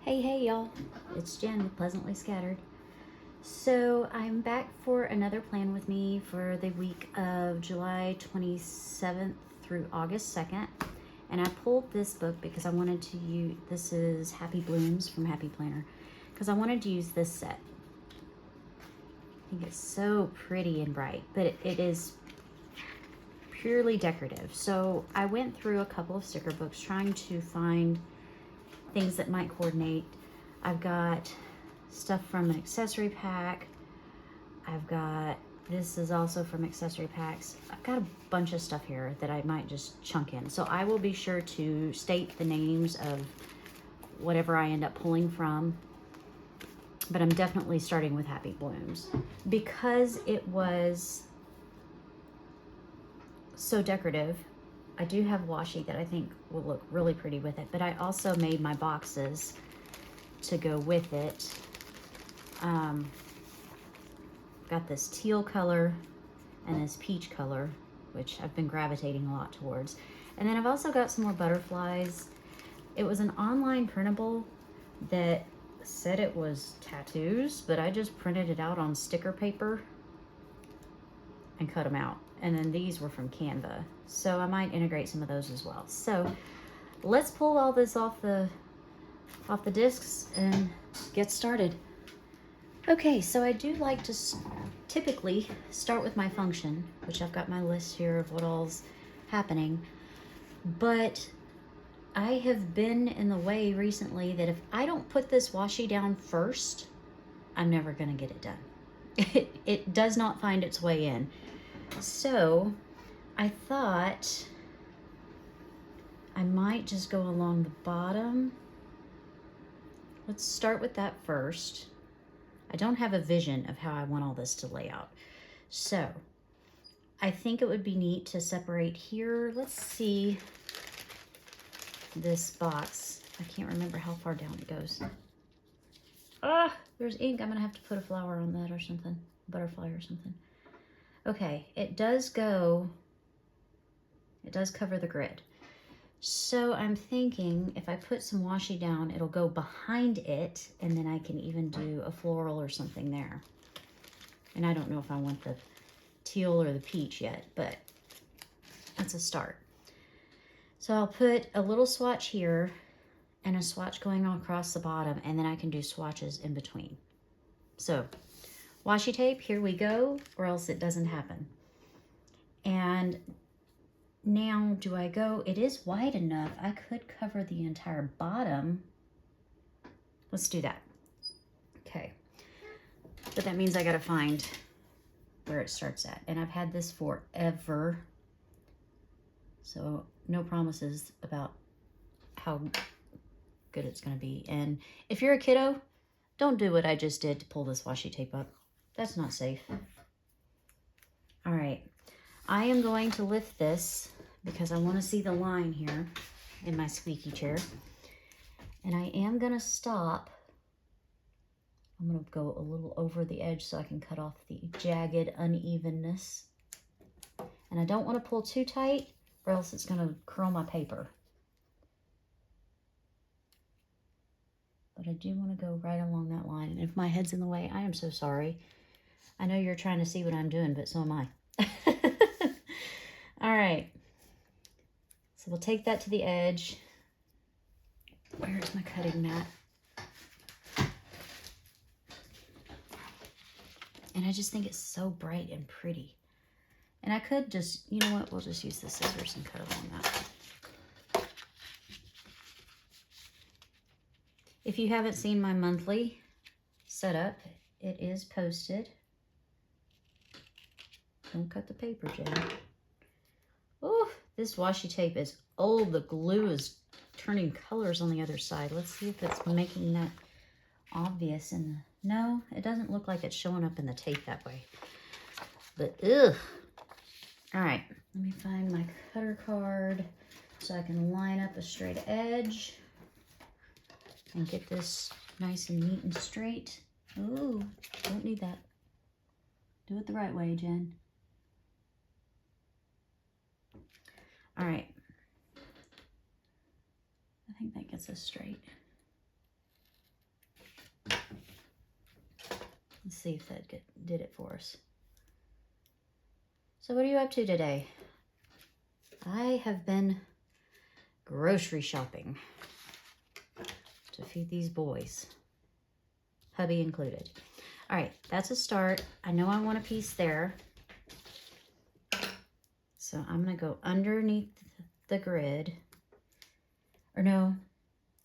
Hey y'all, it's Jen with Pleasantly Scattered. So I'm back for another plan with me for the week of July 27th through August 2nd. And I pulled this book because I wanted to use, this is Happy Blooms from Happy Planner, because I wanted to use this set. I think it's so pretty and bright, but it is purely decorative. So I went through a couple of sticker books trying to find things that might coordinate. I've got stuff from an accessory pack. This is also from accessory packs. I've got a bunch of stuff here that I might just chunk in. So I will be sure to state the names of whatever I end up pulling from, but I'm definitely starting with Happy Blooms. Because it was so decorative, I do have washi that I think will look really pretty with it, but I also made my boxes to go with it. Got this teal color and this peach color, which I've been gravitating a lot towards. And then I've also got some more butterflies. It was an online printable that said it was tattoos, but I just printed it out on sticker paper and cut them out. And then these were from Canva. So I might integrate some of those as well. So let's pull all this off the discs and get started. Okay, so I do like to typically start with my function, which I've got my list here of what all's happening. But I have been in the way recently that if I don't put this washi down first, I'm never gonna get it done. It does not find its way in. So I thought I might just go along the bottom. Let's start with that first. I don't have a vision of how I want all this to lay out. So I think it would be neat to separate here. Let's see this box. I can't remember how far down it goes. There's ink. I'm gonna have to put a flower on that or something, butterfly or something. Okay, it does cover the grid. So I'm thinking if I put some washi down, it'll go behind it, and then I can even do a floral or something there. And I don't know if I want the teal or the peach yet, but that's a start. So I'll put a little swatch here and a swatch going across the bottom, and then I can do swatches in between. So washi tape, here we go, or else it doesn't happen. And now do I go, it is wide enough, I could cover the entire bottom. Let's do that. Okay, but that means I gotta find where it starts at. And I've had this forever, so no promises about how good it's gonna be. And if you're a kiddo, don't do what I just did to pull this washi tape up. That's not safe. All right, I am going to lift this because I want to see the line here in my squeaky chair. And I am gonna stop. I'm gonna go a little over the edge so I can cut off the jagged unevenness. And I don't want to pull too tight or else it's gonna curl my paper. But I do want to go right along that line. And if my head's in the way, I am so sorry. I know you're trying to see what I'm doing, but so am I. All right. So we'll take that to the edge. Where's my cutting mat? And I just think it's so bright and pretty. And I could just, you know what? We'll just use the scissors and cut along that. If you haven't seen my monthly setup, it is posted. Don't cut the paper, Jen. Oh, this washi tape is old. The glue is turning colors on the other side. Let's see if it's making that obvious. No, it doesn't look like it's showing up in the tape that way. But ugh. All right, let me find my cutter card so I can line up a straight edge and get this nice and neat and straight. Ooh, don't need that. Do it the right way, Jen. All right. I think that gets us straight. see if that did it for us. So what are you up to today? I have been grocery shopping to feed these boys, hubby included. All right, that's a start. I know I want a piece there. So I'm gonna go underneath the grid. Or no,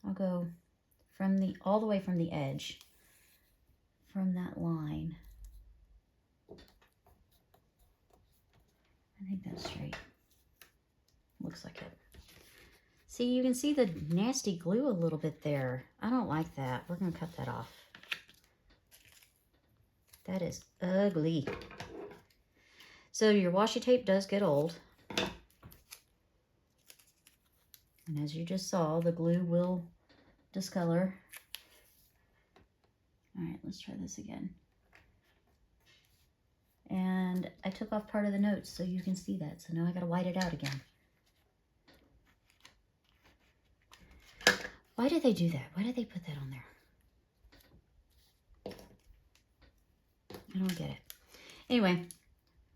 I'll go from all the way from the edge, from that line. I think that's straight. Looks like it. See, you can see the nasty glue a little bit there. I don't like that. We're gonna cut that off. That is ugly. So your washi tape does get old. And as you just saw, the glue will discolor. All right, let's try this again. And I took off part of the notes so you can see that. So now I gotta white it out again. Why did they do that? Why did they put that on there? I don't get it. Anyway,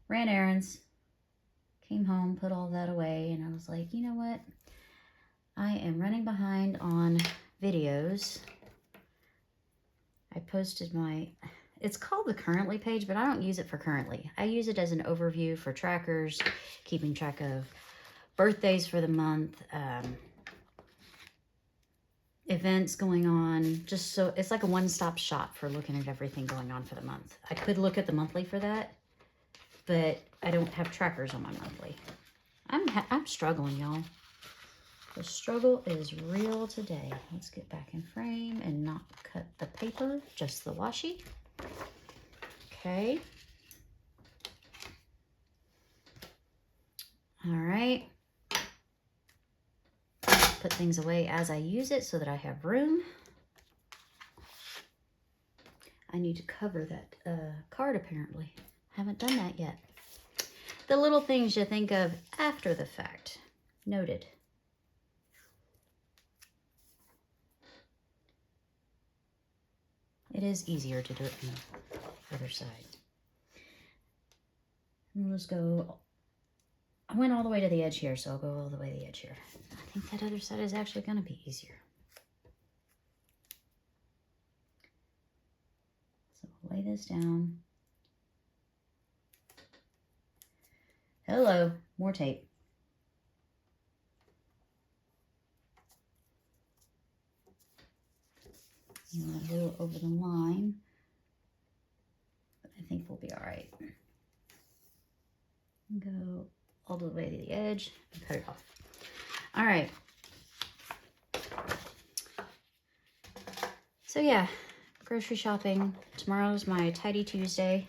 ran errands, came home, put all that away, and I was like, you know what? I am running behind on videos. I posted it's called the Currently page, but I don't use it for Currently. I use it as an overview for trackers, keeping track of birthdays for the month, events going on, just so it's like a one-stop shop for looking at everything going on for the month. I could look at the monthly for that, but I don't have trackers on my monthly. I'm struggling, y'all. The struggle is real today. Let's get back in frame and not cut the paper, just the washi. Okay. All right. Put things away as I use it so that I have room. I need to cover that card apparently. Haven't done that yet. The little things you think of after the fact. Noted. It is easier to do it on the other side. Let's go. I went all the way to the edge here, so I'll go all the way to the edge here. I think that other side is actually going to be easier. So lay this down. Hello, more tape. You want to go over the line, but I think we'll be all right. Go all the way to the edge and cut it off. All right. So yeah, grocery shopping. Tomorrow's my Tidy Tuesday.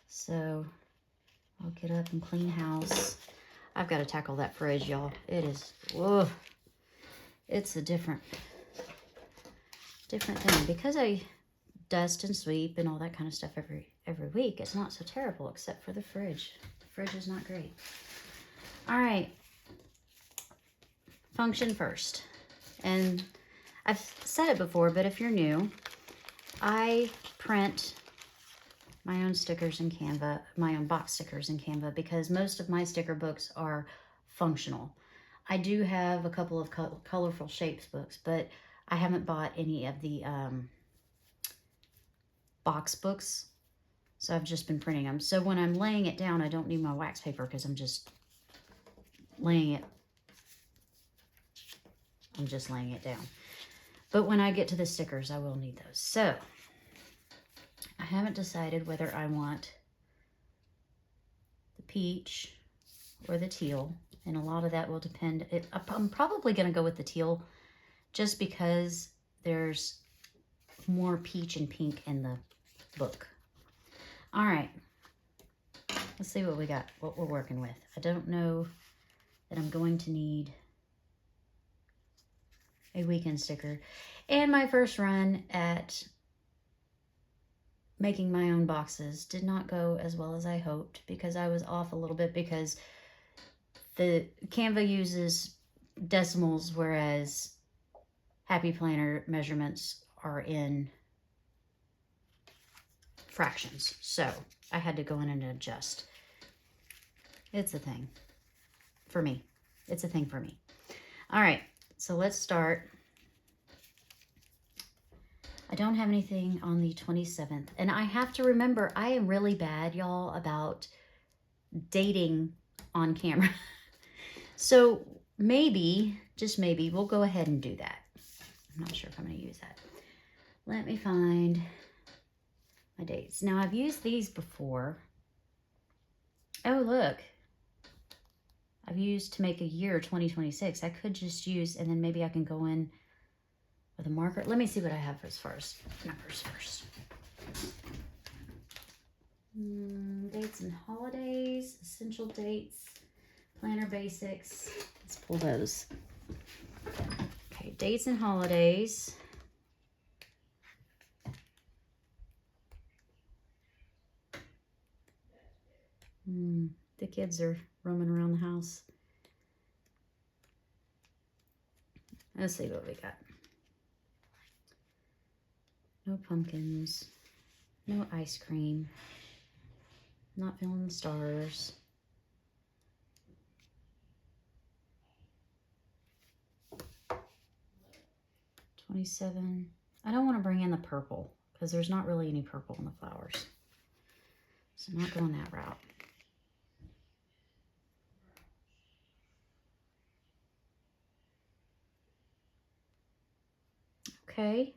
So I'll get up and clean house. I've got to tackle that fridge, y'all. It is, whoa. It's a different thing. Because I dust and sweep and all that kind of stuff every week, it's not so terrible except for the fridge. The fridge is not great. All right. Function first. And I've said it before, but if you're new, I print my own stickers in Canva, my own box stickers in Canva, because most of my sticker books are functional. I do have a couple of colorful shapes books, but I haven't bought any of the box books, so I've just been printing them. So when I'm laying it down, I don't need my wax paper because I'm just laying it down. But when I get to the stickers, I will need those. So I haven't decided whether I want the peach or the teal, and a lot of that will depend. I'm probably going to go with the teal just because there's more peach and pink in the book. All right, let's see what we got, what we're working with. I don't know that I'm going to need a weekend sticker. And my first run at making my own boxes did not go as well as I hoped, because I was off a little bit because the Canva uses decimals, whereas Happy Planner measurements are in fractions. So I had to go in and adjust. It's a thing for me. It's a thing for me. All right, so let's start. I don't have anything on the 27th. And I have to remember, I am really bad, y'all, about dating on camera. So maybe, just maybe, we'll go ahead and do that. I'm not sure if I'm going to use that. Let me find my dates. Now, I've used these before. Oh, look. I've used to make a year 2026. I could just use, and then maybe I can go in with a marker. Let me see what I have as far as numbers first. Dates and holidays, essential dates, planner basics. Let's pull those. Okay, dates and holidays. The kids are roaming around the house. Let's see what we got. No pumpkins. No ice cream. Not feeling the stars. $27. I don't want to bring in the purple because there's not really any purple in the flowers. So I'm not going that route. Okay.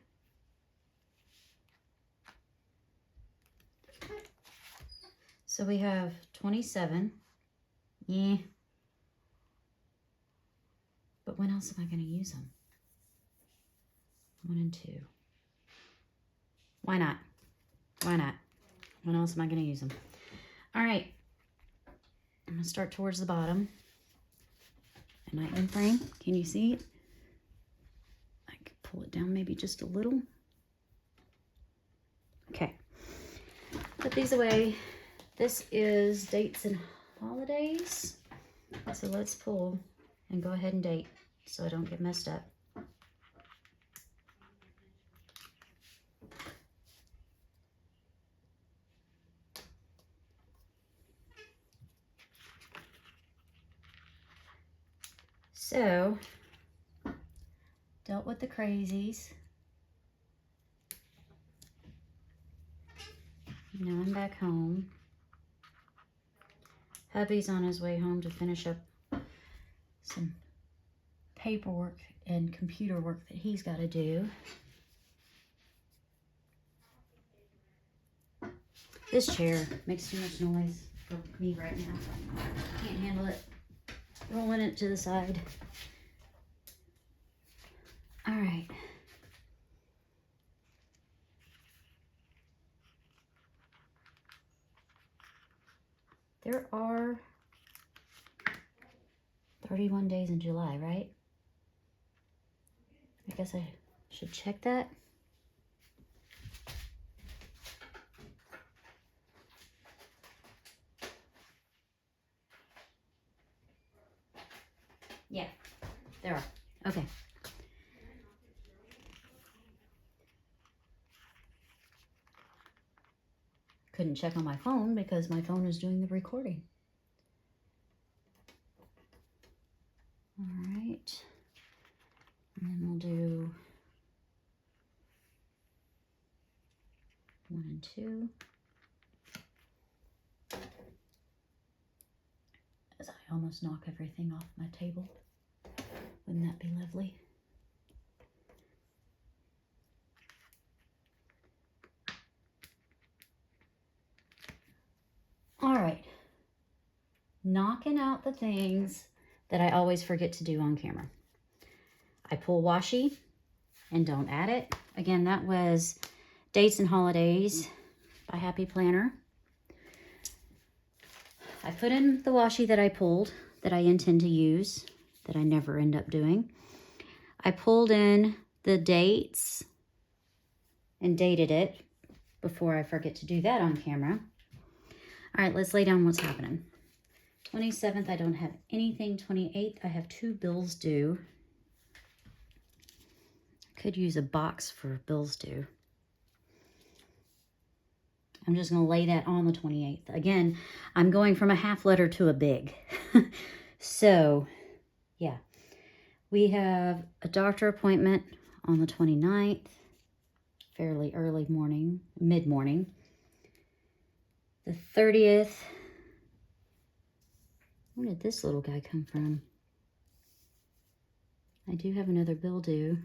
So we have 27. Yeah. But when else am I going to use them? 1 and 2. Why not? Why not? When else am I going to use them? All right. I'm going to start towards the bottom. A nightman frame. Can you see it? I could pull it down maybe just a little. Okay. Put these away. This is dates and holidays. So let's pull and go ahead and date so I don't get messed up. So, dealt with the crazies. Now I'm back home. Hubby's on his way home to finish up some paperwork and computer work that he's got to do. This chair makes too much noise for me right now. Can't handle it. Rolling it to the side. All right. There are 31 days in July, right? I guess I should check that. Yeah, there are. Okay. Couldn't check on my phone because my phone is doing the recording. All right. And then we'll do 1 and 2. As I almost knock everything off my table. Wouldn't that be lovely? All right. Knocking out the things that I always forget to do on camera. I pull washi and don't add it. Again, that was Dates and Holidays by Happy Planner. I put in the washi that I pulled, that I intend to use, that I never end up doing. I pulled in the dates and dated it before I forget to do that on camera. All right, let's lay down what's happening. 27th, I don't have anything. 28th, I have 2 bills due. Could use a box for bills due. I'm just going to lay that on the 28th. Again, I'm going from a half letter to a big. So, yeah. We have a doctor appointment on the 29th. Fairly early morning, mid-morning. The 30th. Where did this little guy come from? I do have another bill due.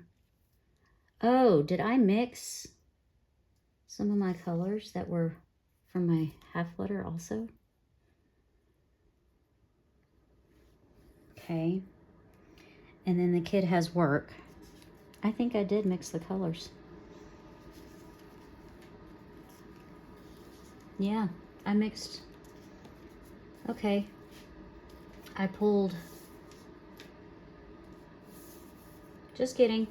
Oh, did I mix some of my colors that were from my half letter also? Okay. And then the kid has work. I think I did mix the colors. Yeah, I mixed. Okay. I pulled. Just kidding.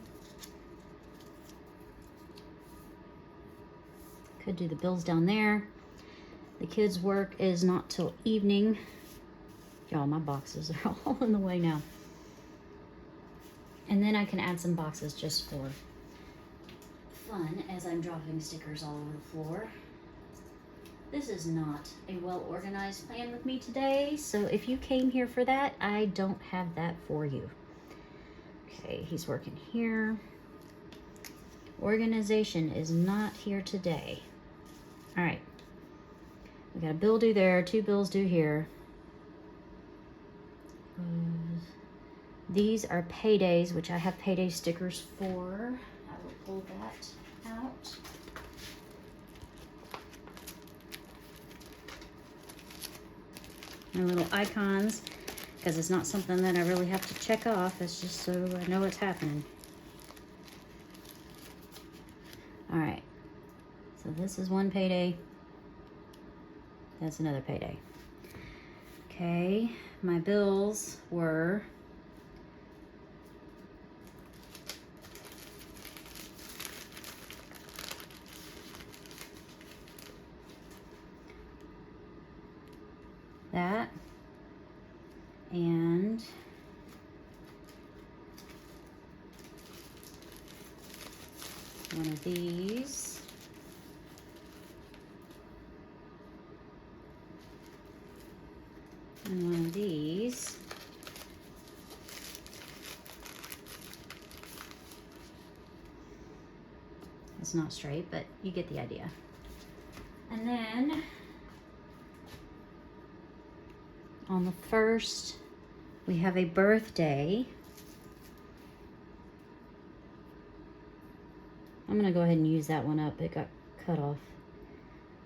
Could do the bills down there. The kids' work is not till evening. Y'all, my boxes are all in the way now. And then I can add some boxes just for fun as I'm dropping stickers all over the floor. This is not a well-organized plan with me today, so if you came here for that, I don't have that for you. Okay, he's working here. Organization is not here today. All right. We got a bill due there, 2 bills due here. These are paydays, which I have payday stickers for. I will pull that out. My little icons, because it's not something that I really have to check off. It's just so I know it's happening. All right. So this is one payday. That's another payday. Okay, my bills were that and one of these. And one of these. It's not straight, but you get the idea. And then on the 1st, we have a birthday. I'm gonna go ahead and use that one up. It got cut off.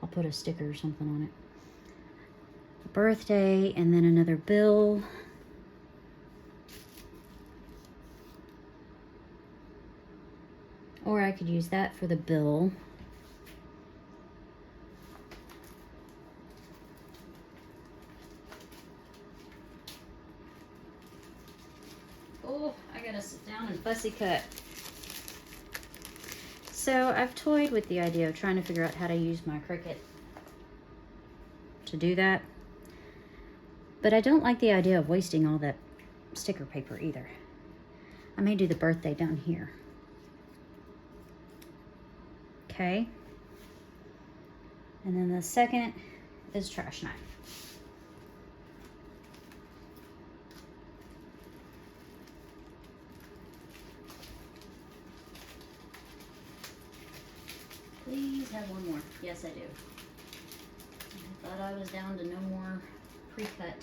I'll put a sticker or something on it. Birthday, and then another bill. Or I could use that for the bill. Oh, I gotta sit down and fussy cut. So I've toyed with the idea of trying to figure out how to use my Cricut to do that. But I don't like the idea of wasting all that sticker paper either. I may do the birthday down here. Okay. And then the second is trash night. Please have one more. Yes, I do. I thought I was down to no more pre-cut.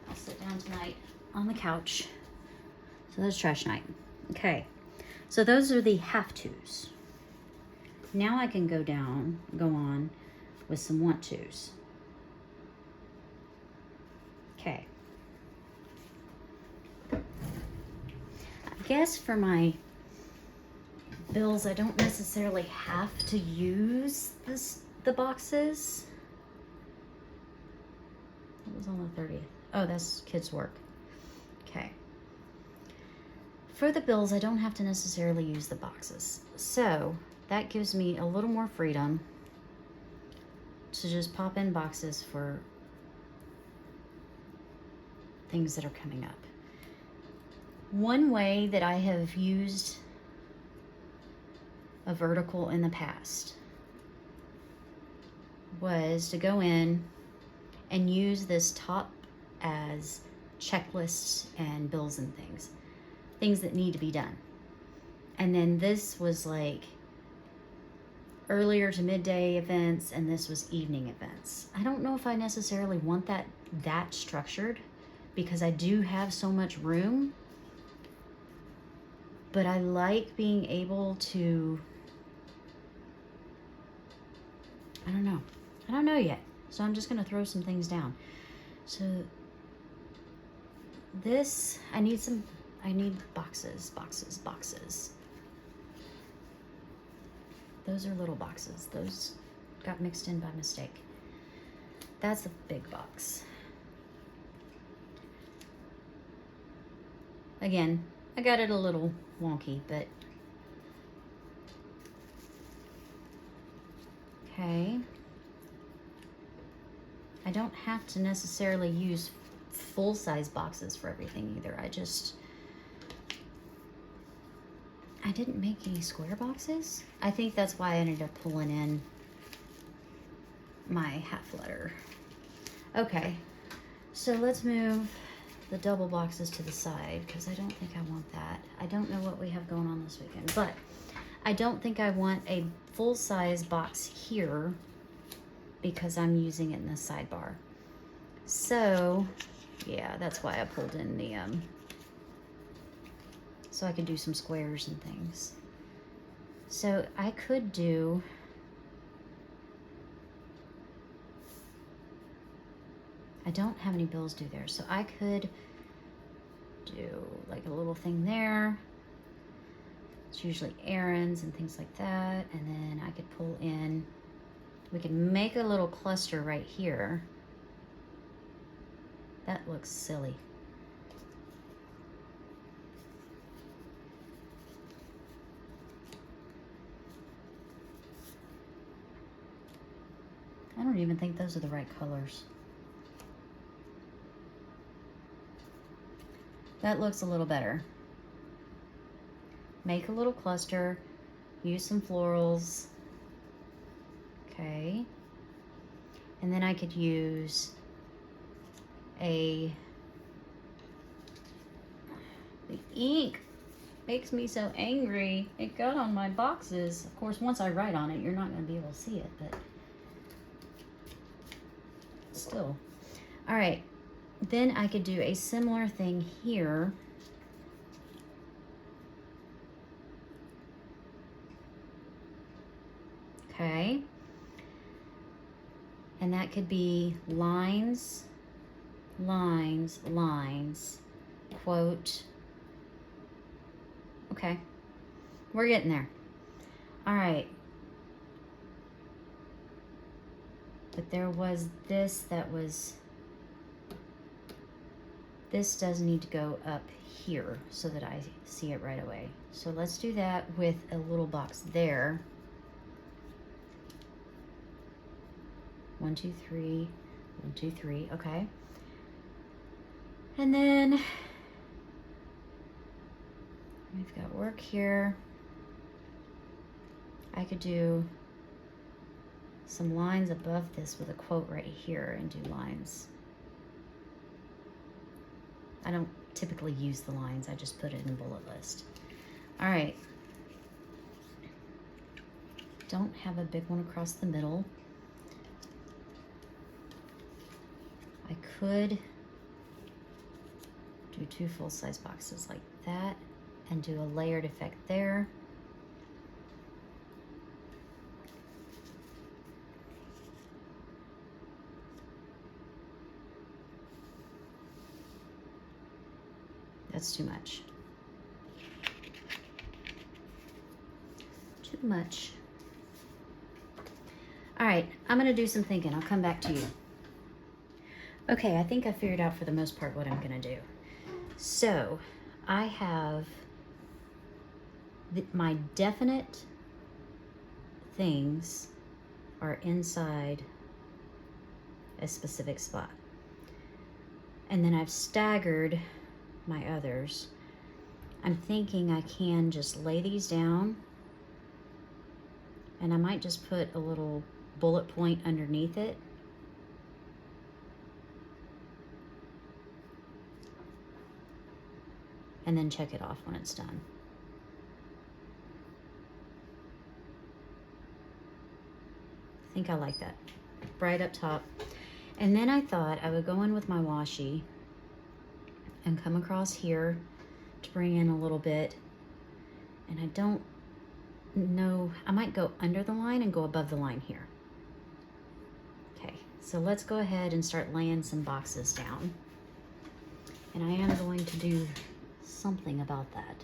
I'll sit down tonight on the couch. So that's trash night. Okay. So those are the have-tos. Now I can go on with some want-tos. Okay. I guess for my bills, I don't necessarily have to use the boxes. It was on the 30th. Oh, that's kids' work. Okay. For the bills, I don't have to necessarily use the boxes. So that gives me a little more freedom to just pop in boxes for things that are coming up. One way that I have used a vertical in the past was to go in and use this top as checklists and bills and things that need to be done. And then this was like earlier to midday events, and this was evening events. I don't know if I necessarily want that structured, because I do have so much room, but I like being able to, I don't know yet. So I'm just gonna throw some things down. So this, I need boxes. Those are little boxes. Those got mixed in by mistake. That's a big box. Again, I got it a little wonky, but okay. I don't have to necessarily use full-size boxes for everything either. I didn't make any square boxes. I think that's why I ended up pulling in my half letter. Okay, so let's move the double boxes to the side, because I don't think I want that. I don't know what we have going on this weekend, but I don't think I want a full-size box here because I'm using it in the sidebar. So yeah, that's why I pulled in the so I could do some squares and things. So I could do, I don't have any bills due there, so I could do like a little thing there. It's usually errands and things like that. And then I could pull in, we can make a little cluster right here. That looks silly. I don't even think those are the right colors. That looks a little better. Make a little cluster, use some florals. Okay. And then I could use the ink makes me so angry. It got on my boxes. Of course, once I write on it, you're not going to be able to see it, but still. All right. Then I could do a similar thing here. Okay. And that could be lines, lines, lines, quote. Okay. We're getting there. All right. But there was this that was, this does need to go up here so that I see it right away. So let's do that with a little box there. 1, 2, 3, 1, 2, 3, okay. And then we've got work here. I could do some lines above this with a quote right here and do lines. I don't typically use the lines, I just put it in bullet list. All right. Don't have a big one across the middle. I could do 2 full-size boxes like that and do a layered effect there. That's too much. Too much. All right, I'm gonna do some thinking. I'll come back to you. Okay, I think I figured out for the most part what I'm gonna do. So I have my definite things are inside a specific spot. And then I've staggered my others. I'm thinking I can just lay these down, and I might just put a little bullet point underneath it. And then check it off when it's done. I think I like that. Right up top. And then I thought I would go in with my washi and come across here to bring in a little bit. And I don't know, I might go under the line and go above the line here. Okay, so let's go ahead and start laying some boxes down. And I am going to do something about that.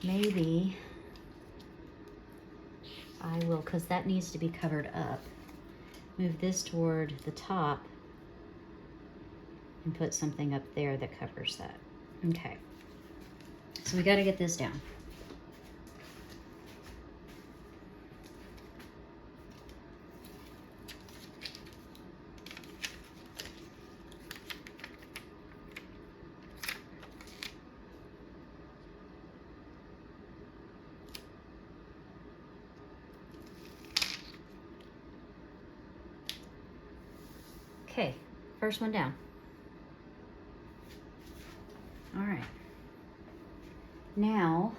Maybe I will, because that needs to be covered up, move this toward the top and put something up there that covers that. Okay, so we got to get this down. Okay, first one down. All right. Now,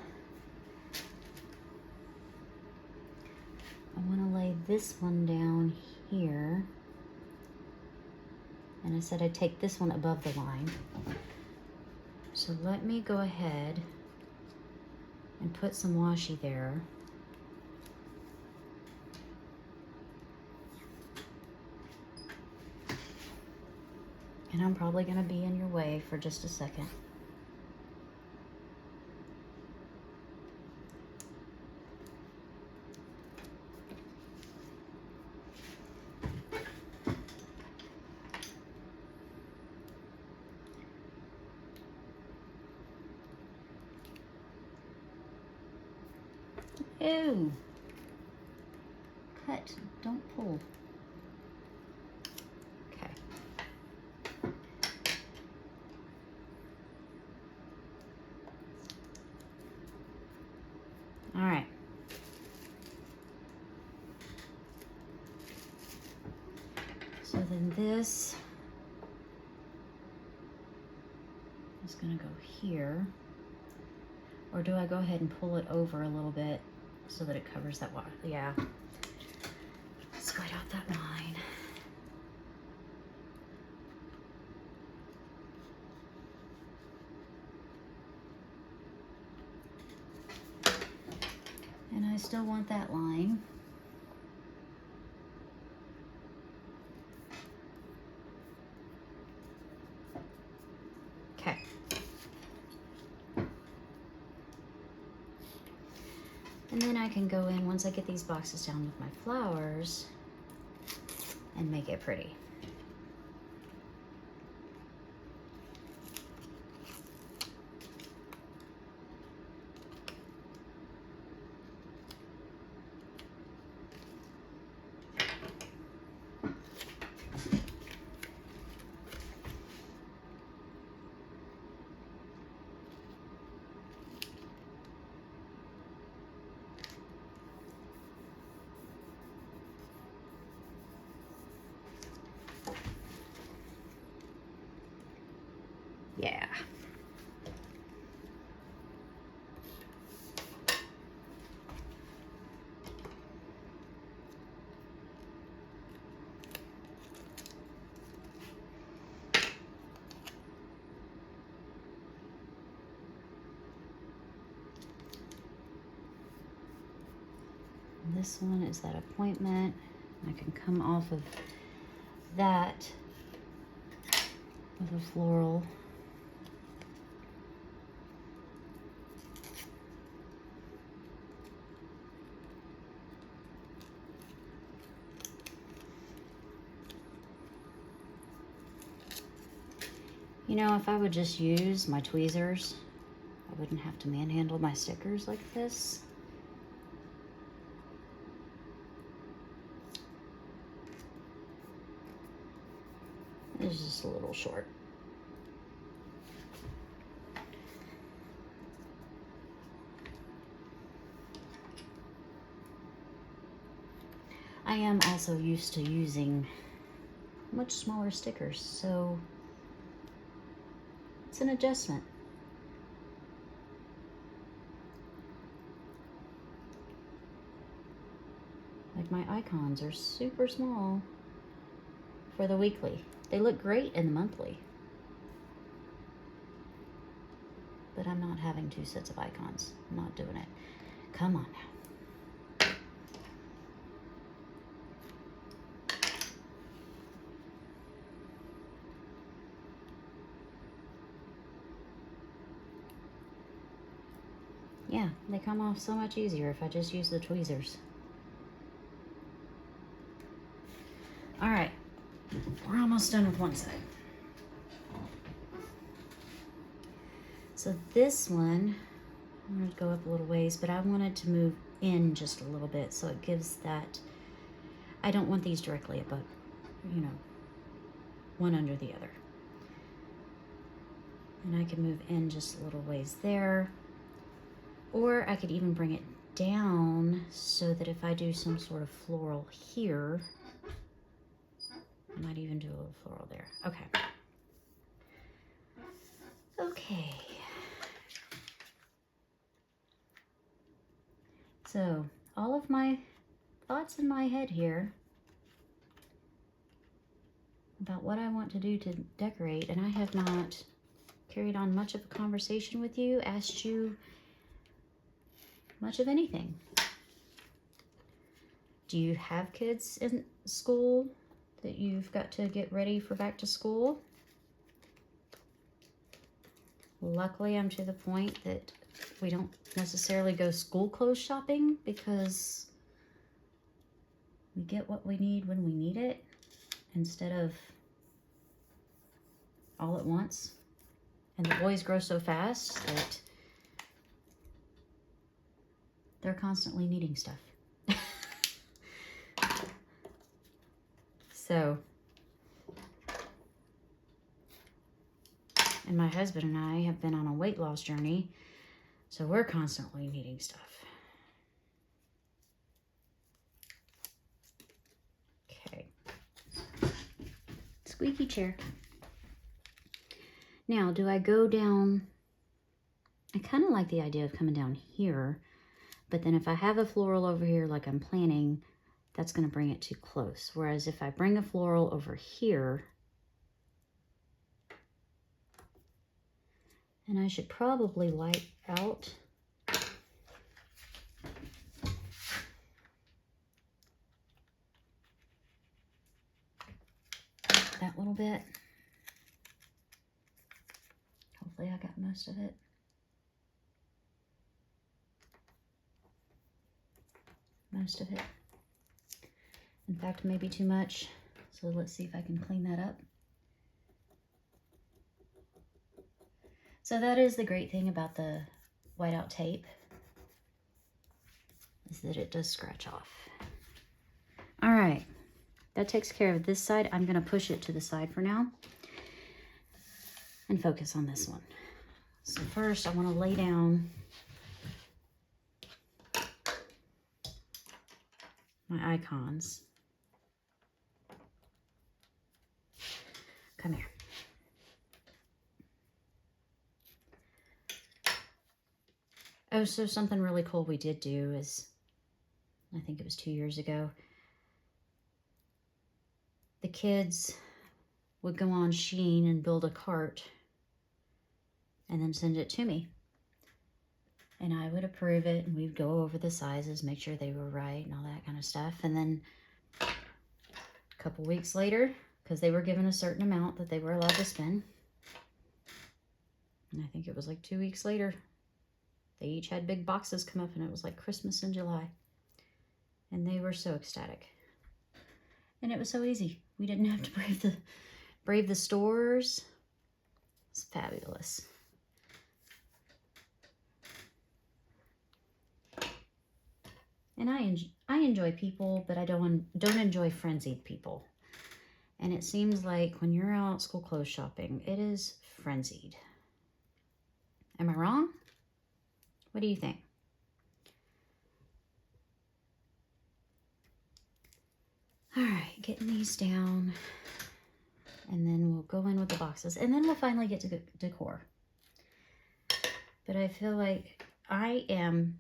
I want to lay this one down here. And I said I'd take this one above the line. So let me go ahead and put some washi there. And I'm probably going to be in your way for just a second. Ew. Cut, don't pull. Okay. All right. So then this is going to go here. Or do I go ahead and pull it over a little bit so that it covers that water? Yeah. Let's white out that line. And I still want that line. Okay. And then I can go in, once I get these boxes down with my flowers, and make it pretty. Yeah. And this one is that appointment. I can come off of that with a floral. You know, if I would just use my tweezers, I wouldn't have to manhandle my stickers like this. It's just a little short. I am also used to using much smaller stickers, so it's an adjustment. Like my icons are super small for the weekly. They look great in the monthly. But I'm not having 2 sets of icons. I'm not doing it. Come on now. Yeah, they come off so much easier if I just use the tweezers. All right, we're almost done with one side. So this one, I'm going to go up a little ways, but I wanted to move in just a little bit so it gives that, I don't want these directly above, you know, one under the other. And I can move in just a little ways there. Or I could even bring it down so that if I do some sort of floral here, I might even do a little floral there. Okay. Okay. So all of my thoughts in my head here about what I want to do to decorate, and I have not carried on much of a conversation with you, asked you much of anything. Do you have kids in school that you've got to get ready for back to school? Luckily, I'm to the point that we don't necessarily go school clothes shopping because we get what we need when we need it instead of all at once. And the boys grow so fast that they're constantly needing stuff. So, and my husband and I have been on a weight loss journey, so we're constantly needing stuff. Okay. Squeaky chair. Now, do I go down? I kind of like the idea of coming down here, but then if I have a floral over here like I'm planning, that's going to bring it too close. Whereas if I bring a floral over here, and I should probably light out that little bit. Hopefully I got most of it. Most of it. In fact, maybe too much. So let's see if I can clean that up. So that is the great thing about the whiteout tape, is that it does scratch off. All right, that takes care of this side. I'm gonna push it to the side for now and focus on this one. So first I wanna lay down my icons. Come here. Oh, so something really cool we did do is, I think it was 2 years ago, the kids would go on Shein and build a cart and then send it to me. And I would approve it, and we'd go over the sizes, make sure they were right and all that kind of stuff. And then a couple weeks later, because they were given a certain amount that they were allowed to spend, and I think it was like 2 weeks later, they each had big boxes come up, and it was like Christmas in July. And they were so ecstatic. And it was so easy. We didn't have to brave the stores. It's fabulous. And I enjoy people, but I don't enjoy frenzied people. And it seems like when you're out school clothes shopping, it is frenzied. Am I wrong? What do you think? All right, getting these down, and then we'll go in with the boxes, and then we'll finally get to decor. But I feel like I am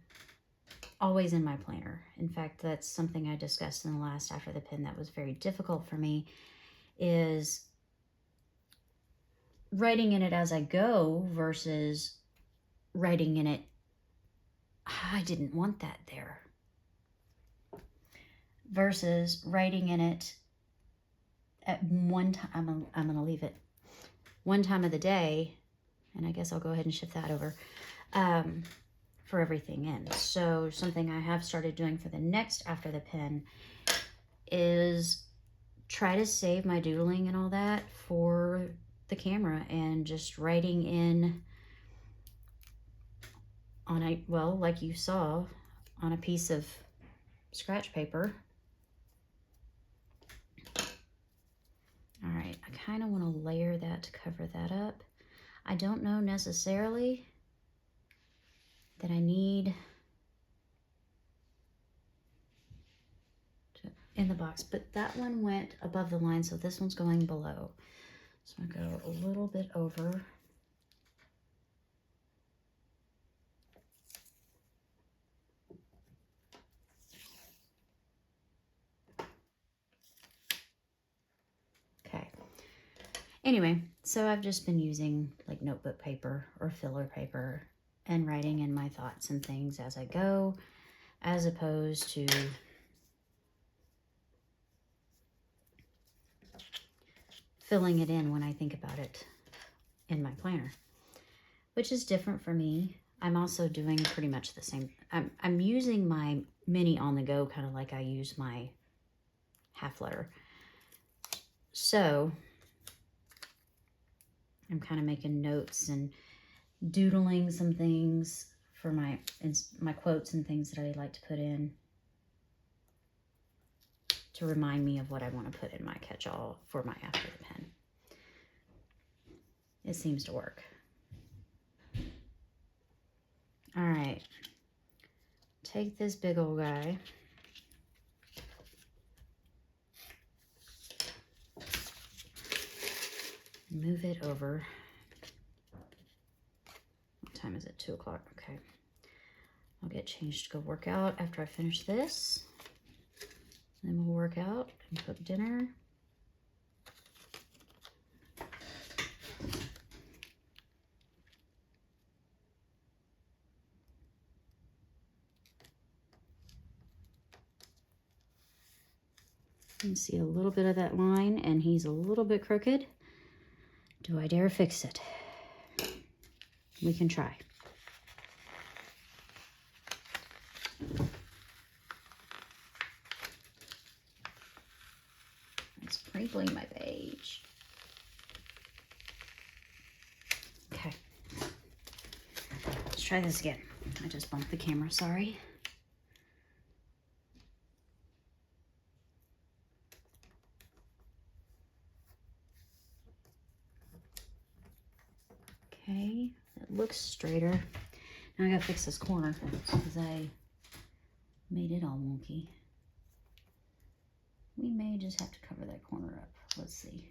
always in my planner. In fact, that's something I discussed in the last After the Pen that was very difficult for me, is writing in it as I go versus writing in it, I didn't want that there, versus writing in it at one time. I'm going to leave it one time of the day, and I guess I'll go ahead and shift that over for everything in. So something I have started doing for the next After the Pen is try to save my doodling and all that for the camera, and just writing in on a, well, like you saw, on a piece of scratch paper. All right, I kind of want to layer that to cover that up. I don't know necessarily that I need to in the box, but that one went above the line, so this one's going below. So I'm gonna go a little bit over. Okay. Anyway, so I've just been using like notebook paper or filler paper and writing in my thoughts and things as I go, as opposed to filling it in when I think about it in my planner, which is different for me. I'm also doing pretty much the same. I'm using my mini on the go kind of like I use my half letter. So I'm kind of making notes and doodling some things for my quotes and things that I like to put in to remind me of what I want to put in my catch-all for my After the Pen. It seems to work. All right, take this big old guy. Move it over. What time is it? 2 o'clock. Okay. I'll get changed to go work out after I finish this. Then we'll work out and cook dinner. You can see a little bit of that line, and he's a little bit crooked. Do I dare fix it? We can try. It's crinkling my page. Okay. Let's try this again. I just bumped the camera, sorry. Okay, it looks straighter. Now I gotta fix this corner because I made it all wonky. We may just have to cover that corner up. Let's see.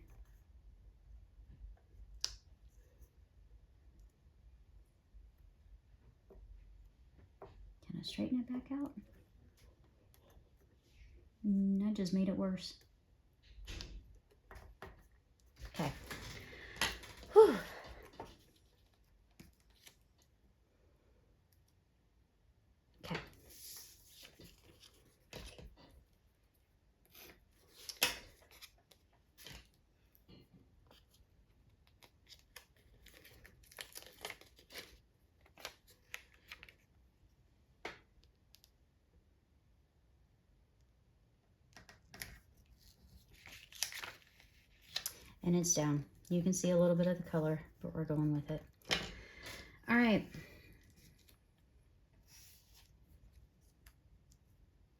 Can I straighten it back out? I just made it worse. Okay. Whew. Okay. And it's down. You can see a little bit of the color, but we're going with it. All right.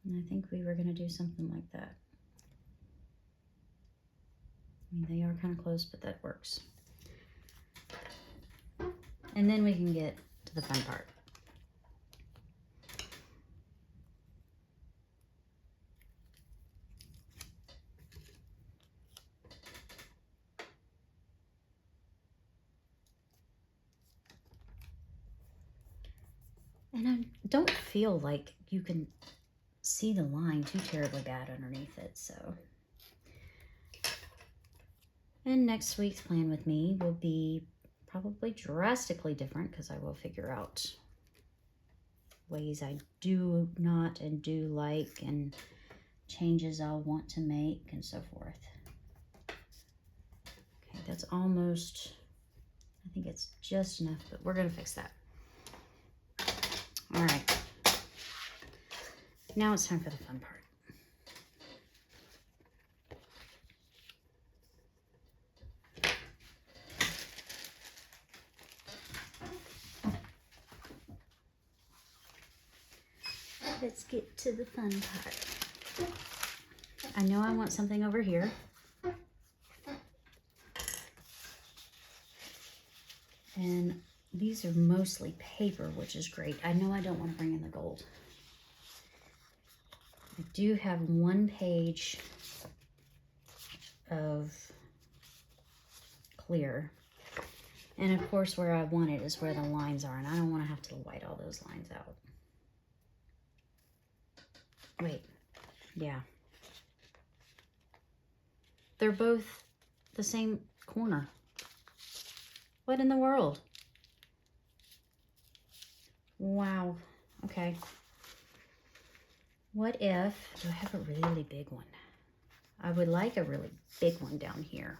And I think we were going to do something like that. I mean, they are kind of close, but that works. And then we can get to the fun part. And I don't feel like you can see the line too terribly bad underneath it, so. And next week's plan with me will be probably drastically different because I will figure out ways I do not and do like and changes I'll want to make and so forth. Okay, that's almost, I think it's just enough, but we're gonna fix that. All right, now it's time for the fun part. Let's get to the fun part. I know I want something over here. And these are mostly paper, which is great. I know I don't want to bring in the gold. I do have one page of clear. And of course, where I want it is where the lines are, and I don't want to have to white all those lines out. Wait, yeah. They're both the same corner. What in the world? Wow, okay. What if, do I have a really big one? I would like a really big one down here.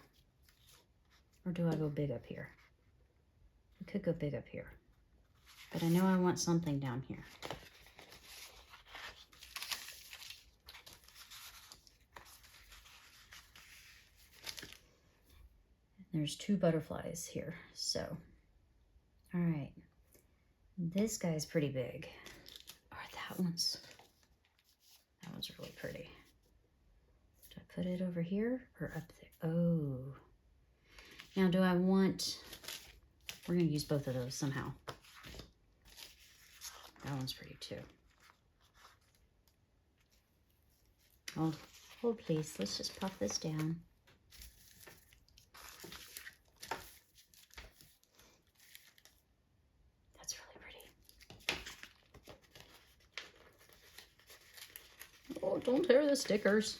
Or do I go big up here? I could go big up here. But I know I want something down here. There's two butterflies here, so. All right, this guy's pretty big. Or that one's really pretty. Do I put it over here or up there? Oh. Now do I want, we're gonna use both of those somehow. That one's pretty too. Hold please, let's just pop this down. Oh, don't tear the stickers.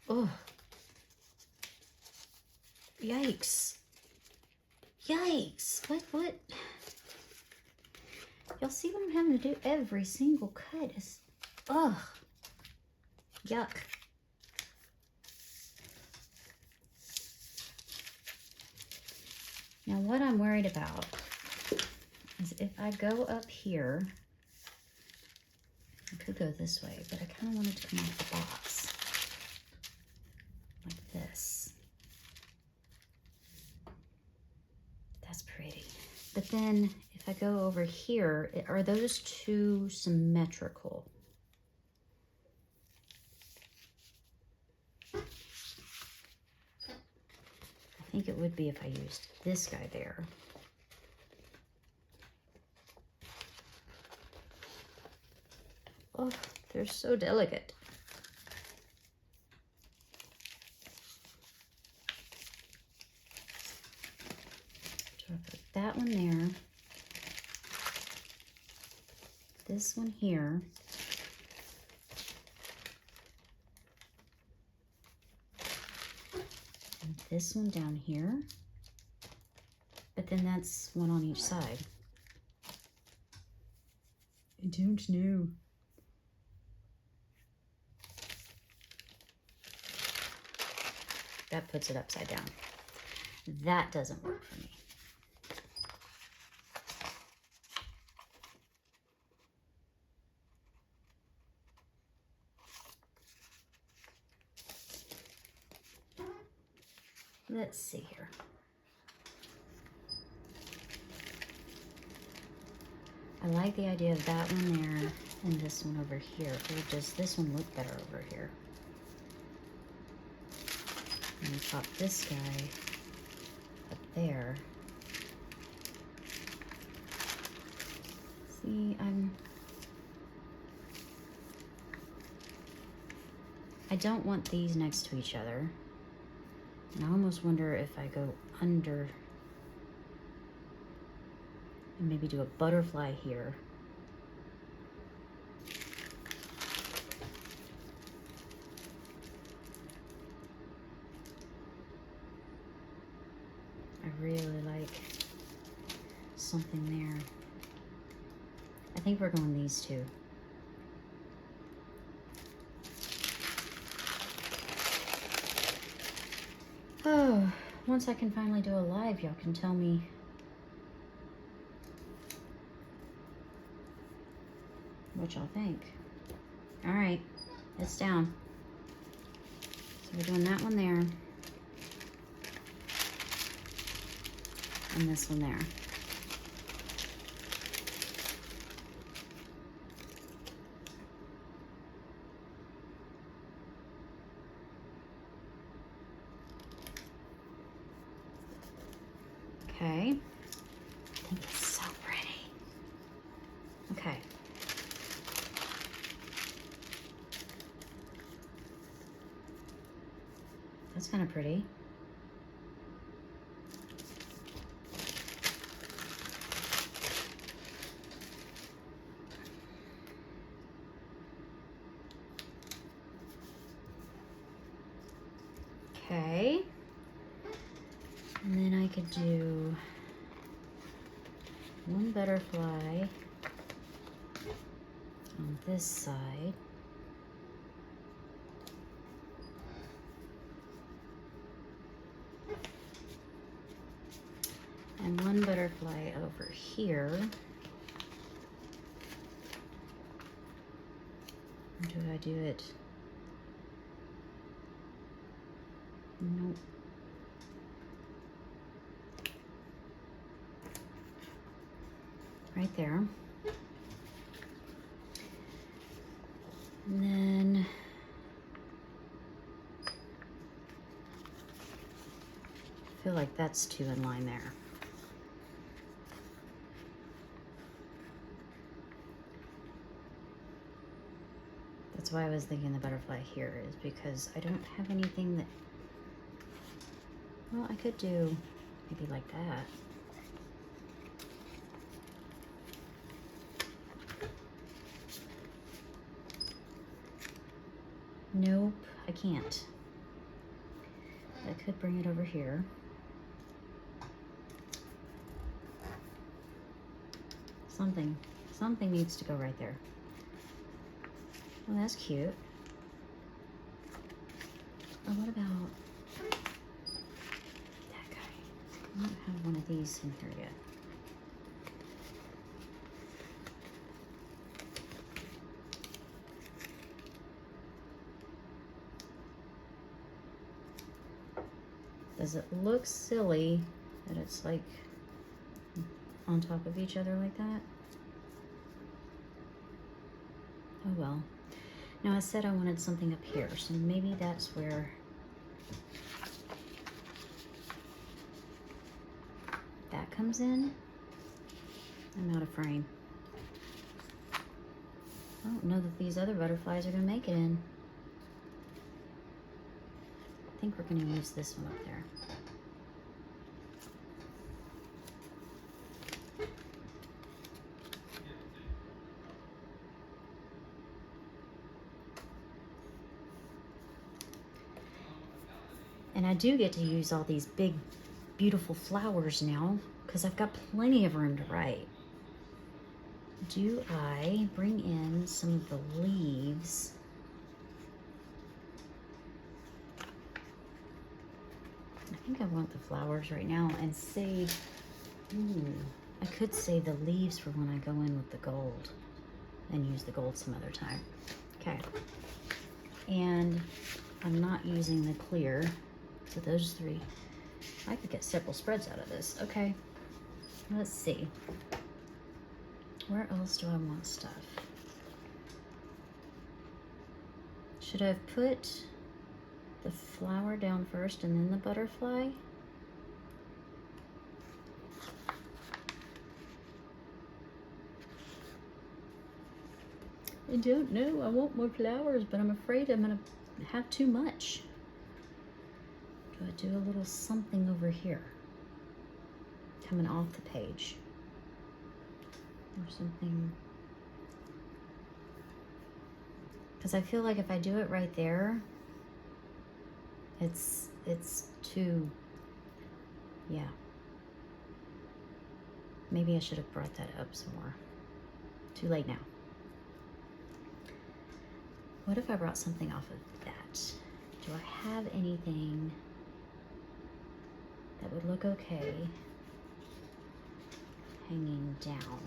Oh. Yikes. Yikes. What? Y'all see what I'm having to do? Every single cut is, ugh. Yuck. Now what I'm worried about is if I go up here, I could go this way, but I kind of wanted to come off the box like this. That's pretty. But then if I go over here, are those two symmetrical? I think it would be if I used this guy there. Oh, they're so delicate. So I put that one there. This one here. And this one down here. But then that's one on each side. I don't know. That puts it upside down. That doesn't work for me. Let's see here. I like the idea of that one there and this one over here. Or does this one look better over here? And we pop this guy up there. See, I don't want these next to each other. And I almost wonder if I go under And maybe do a butterfly here. I really like something there. I think we're going these two. Oh, once I can finally do a live, y'all can tell me what y'all think. All right, it's down. So we're doing that one there. And this one there. Okay. I think it's so pretty. Okay. That's kind of pretty. Okay. And then I could do one butterfly on this side. And one butterfly over here. Or do I do it? Nope. Right there. And then I feel like that's two in line there. That's why I was thinking the butterfly here, is because I don't have anything that, well, I could do maybe like that. Nope, I can't. I could bring it over here. Something needs to go right there. Well, that's cute. Or what about that guy? I don't have one of these in here yet. Does it look silly that it's like on top of each other like that? Oh well. Now I said I wanted something up here, so maybe that's where that comes in. I'm out of frame. I don't know that these other butterflies are gonna make it in. I think we're gonna use this one up there. And I do get to use all these big, beautiful flowers now because I've got plenty of room to write. Do I bring in some of the leaves? I think I want the flowers right now and save, I could save the leaves for when I go in with the gold and use the gold some other time. Okay. And I'm not using the clear. So those three, I could get several spreads out of this. Okay, let's see. Where else do I want stuff? Should I have put the flower down first and then the butterfly? I don't know. I want more flowers, but I'm afraid I'm gonna have too much. Do I do a little something over here? Coming off the page. or something. Because I feel like if I do it right there, it's too, yeah. Maybe I should have brought that up some more. Too late now. What if I brought something off of that? Do I have anything that would look okay hanging down?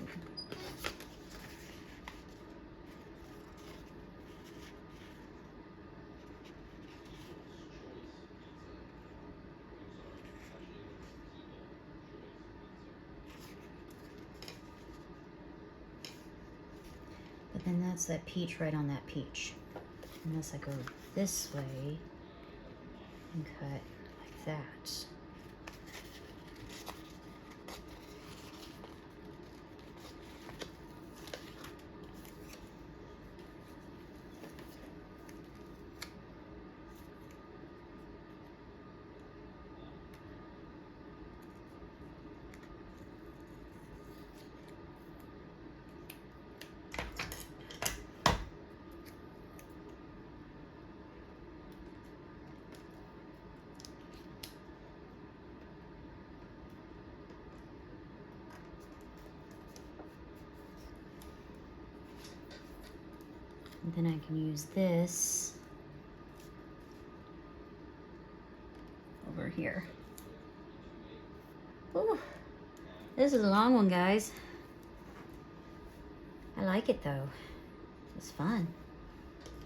But then that's that peach right on that peach. Unless I go this way and cut like that. And then I can use this over here. Ooh, this is a long one, guys. I like it though. It's fun.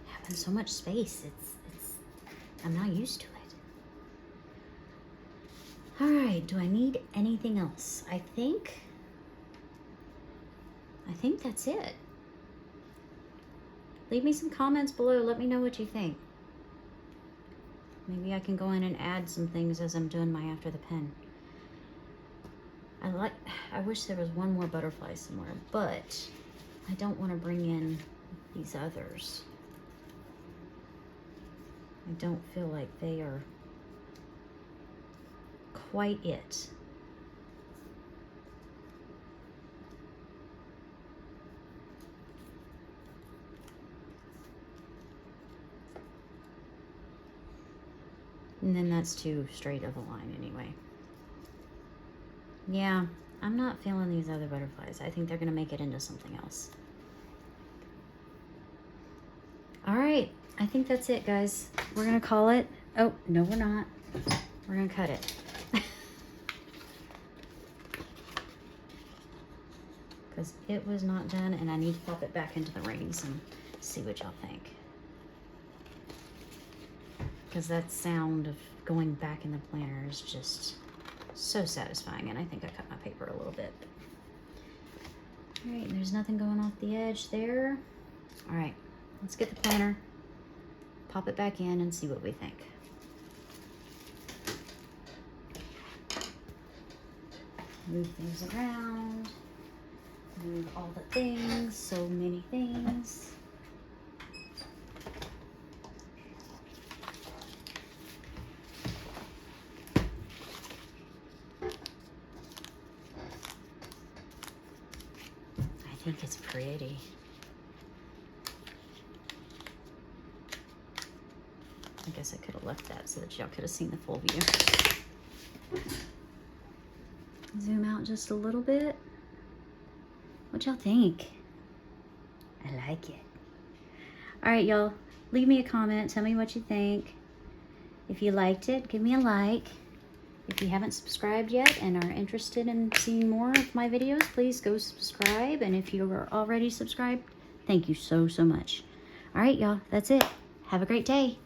Having so much space, I'm not used to it. All right, do I need anything else? I think that's it. Leave me some comments below. Let me know what you think. Maybe I can go in and add some things as I'm doing my after the pen. I wish there was one more butterfly somewhere, but I don't want to bring in these others. I don't feel like they are quite it. And then that's too straight of a line anyway. Yeah, I'm not feeling these other butterflies. I think they're gonna make it into something else. All right, I think that's it, guys. We're gonna call it. Oh, no, we're not. We're gonna cut it. Because it was not done, and I need to pop it back into the rings and see what y'all think. Because that sound of going back in the planner is just so satisfying, and I think I cut my paper a little bit. All right, there's nothing going off the edge there. All right, let's get the planner, pop it back in, and see what we think. Move things around, move all the things, so many things. I think it's pretty. I guess I could have left that so that y'all could have seen the full view. Zoom out just a little bit. What y'all think? I like it. All right, y'all, leave me a comment. Tell me what you think. If you liked it, give me a like. If you haven't subscribed yet and are interested in seeing more of my videos, please go subscribe. And if you are already subscribed, thank you so, so much. All right, y'all, that's it. Have a great day.